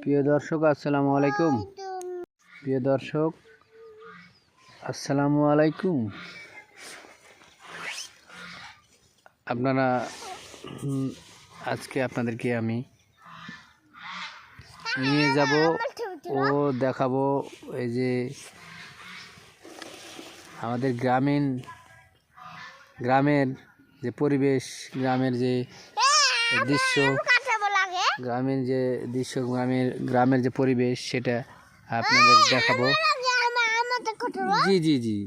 প্রিয় দর্শক আসসালামু আলাইকুম। প্রিয় দর্শক আসসালামু আলাইকুম। আপনারা আজকে আপনাদেরকে আমি নিয়ে যাব ও দেখাবো এই যে আমাদের গ্রামের যে পরিবেশ, গ্রামের যে দৃশ্য, গ্রামের যে পরিবেশ সেটা আপনাদের দেখাবো। জি জি জি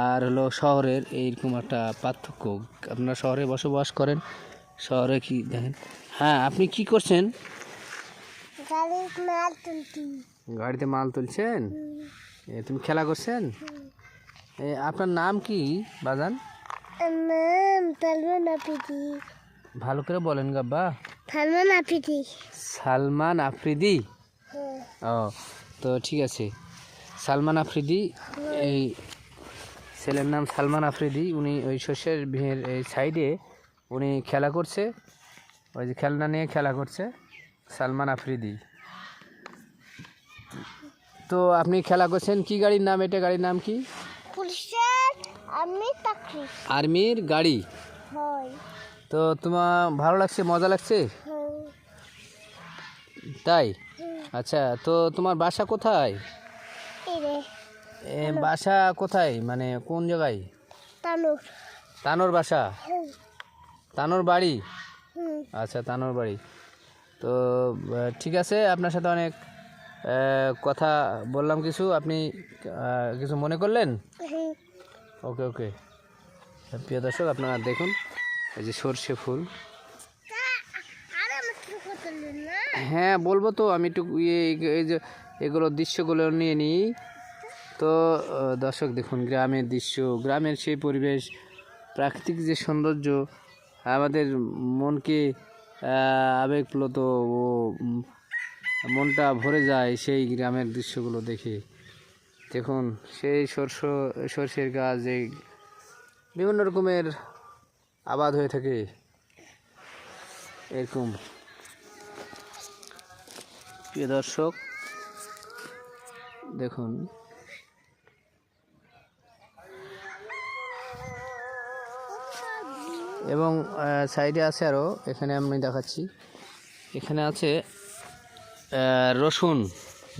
আর হলো শহরের এইরকম একটা পার্থক্য। আপনারা শহরে বসবাস করেন, শহরে কি দেখেন। হ্যাঁ, আপনি কি করছেন? গাড়িতে মাল তুলছেন? তুমি খেলা করছেন? আপনার নাম কি বাজান? ভালো করে বলেন গাব্বা। সালমান আফ্রিদি। ও তো ঠিক আছে, সালমান আফ্রিদি। এই ছেলের নাম সালমান আফ্রিদি। উনি ওই শস্যের ভিড়ের এই সাইডে উনি খেলা করছে, ওই যে খেলনা নিয়ে খেলা করছে সালমান আফ্রিদি। তো আপনি খেলা করছেন কি গাড়ির নাম? এটা গাড়ির নাম কি? আর্মির গাড়ি। তো তোমার ভালো লাগছে, মজা লাগছে? তাই? আচ্ছা, তো তোমার বাসা কোথায়? বাসা কোথায়, মানে কোন জায়গায়? তানোর বাসা, তানোর বাড়ি। আচ্ছা, তানোর বাড়ি। তো ঠিক আছে, আপনার সাথে অনেক কথা বললাম কিছু, আপনি কিছু মনে করলেন? ওকে ওকে। প্রিয় দর্শক আপনারা দেখুন এই যে সর্ষে ফুল। হ্যাঁ বলবো তো, আমি একটু এই যে এগুলো দৃশ্যগুলো নিয়ে নিই। তো দর্শক দেখুন গ্রামের দৃশ্য, গ্রামের সেই পরিবেশ, প্রাকৃতিক যে সৌন্দর্য আমাদের মনকে আবেগপ্লুত ও মনটা ভরে যায় সেই গ্রামের দৃশ্যগুলো দেখে। দেখুন সেই সর্ষের গাছ, যে বিভিন্ন রকমের আবাদ হয়ে থাকে এরকম। প্রিয় দর্শক দেখুন এবং সাইডে আছে আরও, এখানে আমি দেখাচ্ছি, এখানে আছে রসুন,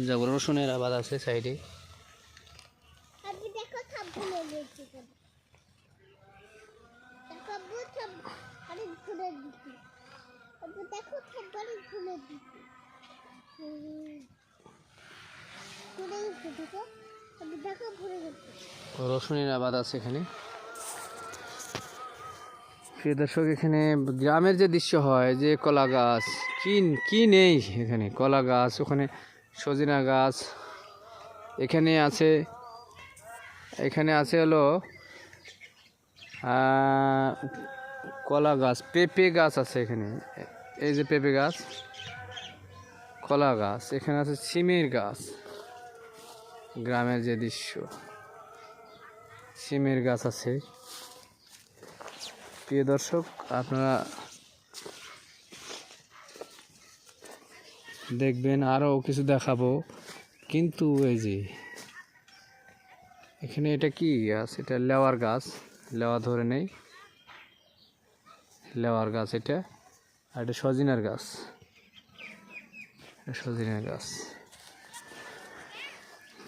যেমন রসুনের আবাদ আছে সাইডে। রসুনের আবাদ আছে এখানে। প্রিয় দর্শক এখানে গ্রামের যে দৃশ্য হয়, যে কলা গাছ, কি নেই এখানে, কলা গাছ, ওখানে সজিনা গাছ, এখানে আছে হলো কলা গাছ, পেঁপে গাছ আছে এখানে, এই যে পেঁপে গাছ, কলা গাছ, এখানে আছে সিমের গাছ। গ্রামের যে দৃশ্য, সিমের গাছ আছে। প্রিয় দর্শক আপনারা দেখবেন, আরও কিছু দেখাবো, কিন্তু এই যে এখানে এটা কি গাছ? এটা লেওয়ার গাছ, লেওয়া ধরে নেই, লেওয়ার গাছ এটা। আর এটা সজিনার গাছ, সজিনার গাছ,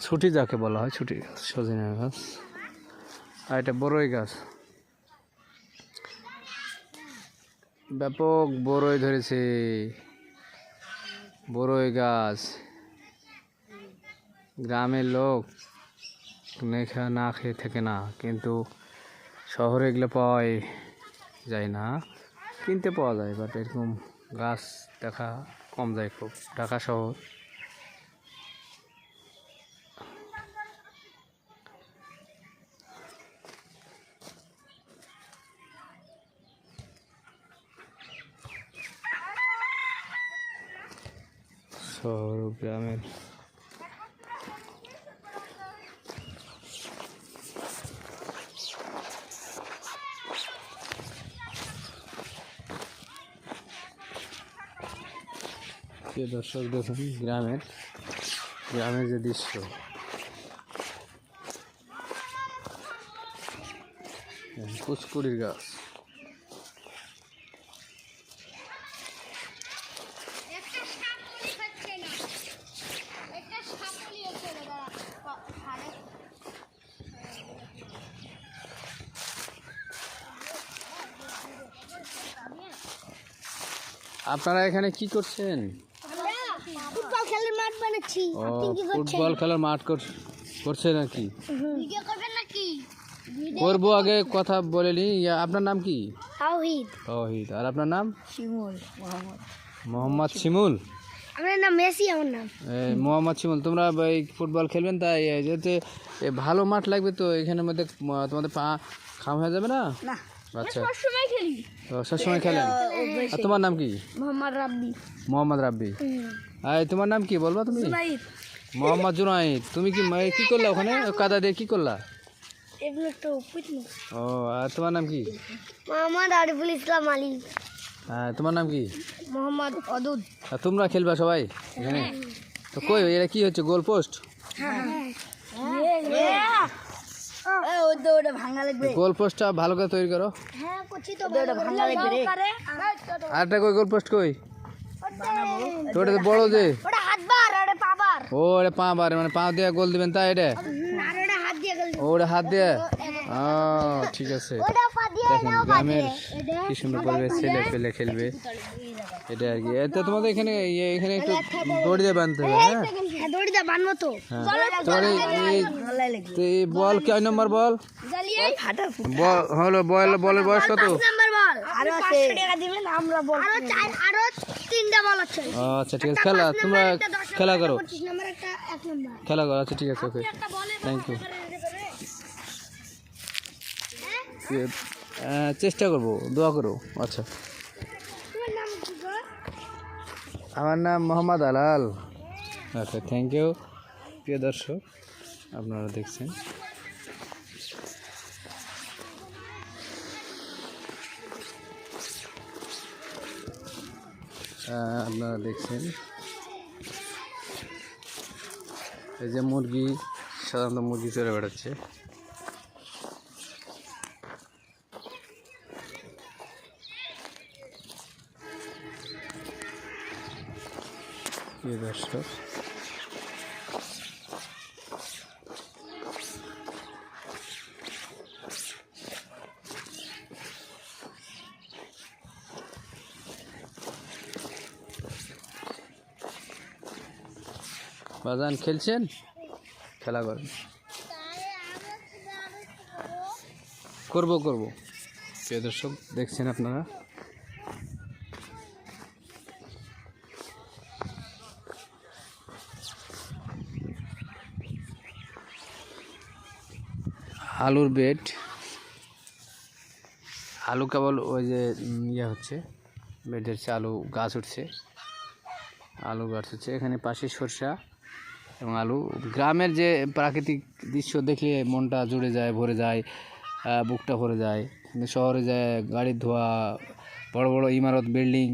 ছুটি যাকে বলা হয়, ছুটি গাছ, সজিনার গাছ। আর এটা বড়ই গাছ, ব্যাপক বড়ই ধরেছে, বড়ই গাছ। গ্রামের লোক না খেয়ে থাকে না, কিন্তু শহরে এগুলো পাওয়া যায় না, কিনতে পাওয়া যায়, বাট এরকম গাছ দেখা কম যায় খুব ঢাকা শহর। শহর গ্রামের প্রিয় দর্শক দেখুন গ্রামের গ্রামের যে দৃশ্য, পুষ্কুরির গাছ। আপনারা এখানে কি করছেন? ফুটবল খেলার মাঠ বানাচ্ছি। ও, আপনি কি করছেন? ফুটবল খেলার মাঠ করছে নাকি? ভিডিও করবেন নাকি? করবো, আগে কথা বলে নি। আপনার নাম কি? তাওহীদ। তৌহিদ। আর আপনার নাম? শিমুল মোহাম্মদ। মোহাম্মদ শিমুল। আমার নাম মেসি, আমার নাম। মোহাম্মদ শিমুল, তোমরা এই ফুটবল খেলবেন, তাই যেতে ভালো মাঠ লাগবে তো, এখানের মধ্যে তোমাদের পা খাম হয়ে যাবে না? না, আচ্ছা, সবসময় খেলি। তো সবসময় খেলেন। আর তোমার নাম কি? মোহাম্মদ রাব্বি। মোহাম্মদ রাব্বি। আর তোমার নাম কি বলবা তুমি? জুনাইদ। মোহাম্মদ জুনাইদ। তুমি কি করলা ওখানে, কাদা দিয়ে কি করলা? এগুলো তো পুতনি। ও, আর তোমার নাম কি? মোহাম্মদ আরিফুল ইসলাম আলী। হ্যাঁ, তোমার নাম কি? মোহাম্মদ অদুদ। আর তোমরা খেলবা সবাই এখানে? তো কই এরা কি হচ্ছে, গোল পোস্ট? গোল পোস্টটা ভালো করে তৈরি করো। হ্যাঁ, করছি তো। ভাঙা লাগবে রে। আরেকটা কই গোল পোস্ট কই? তো ওটা তো বড় যে। ওটা হাত বার আর পা বার। ও, এটা পা বার, মানে পা দিয়ে গোল দিবেন তাই? এটা আর ওটা হাত দিয়ে গেল। ওটা হাত দিয়ে। ও, ঠিক আছে। ওটা পা দিয়ে, দেখেন এটাও পা দিয়ে। গ্রামের কি সুন্দর পরিবেশ, ছেলে পেলে খেলবে এটা আর কি। এতে তোমাদের এখানে এখানে একটু দড়ি দিয়ে বাঁধতে হবে। হ্যাঁ, হ্যাঁ, দড়ি দিয়ে বানবো তো। হ্যাঁ। তোমার এই বল কয় নম্বর বল? হলো বলের বয়স কত? নাম্বার বল। আরো 500 টাকা দিবেন, আমরা বল। আরো 3টা বল আছে। আচ্ছা, ঠিক আছে, খেলা তোমরা খেলা করো, 25 নাম্বার একটা 1 নাম্বার। খেলা করো। আচ্ছা, ঠিক আছে, ওকে, থ্যাংক ইউ। চেষ্টা করবো, দোয়া করো। আচ্ছা, তোমার নাম কি গো? আমার নাম মোহাম্মদ আলাল। আচ্ছা, থ্যাংক ইউ। প্রিয় দর্শক, আপনারা দেখছেন এই যে মুরগি, সাধারণত মুরগি চড়ে বেড়াচ্ছে। প্রিয় দর্শক, বাজান খেলছেন, খেলা করেন। করবো। প্রিয় দর্শক, দেখছেন আপনারা আলুর বেড। আলু কেবল ওই যে হচ্ছে বেডের চেয়ে আলু গাছ উঠছে, এখানে পাশে সরষা এবং আলু। গ্রামের যে প্রাকৃতিক দৃশ্য দেখে মনটা জুড়ে যায়, ভরে যায়, বুকটা ভরে যায়। কিন্তু শহরে যায় গাড়ির ধোঁয়া, বড় বড় ইমারত, বিল্ডিং,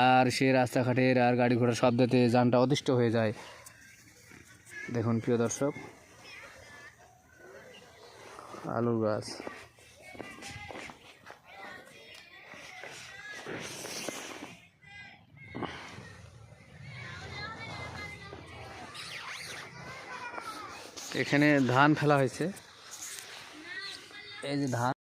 আর সে রাস্তাঘাটের আর গাড়ি ঘোড়ার শব্দতে যানটা অতিষ্ঠ হয়ে যায়। দেখুন প্রিয় দর্শক, আলুর গাছ। এখানে ধান ফেলা হয়েছে, এই যে ধান।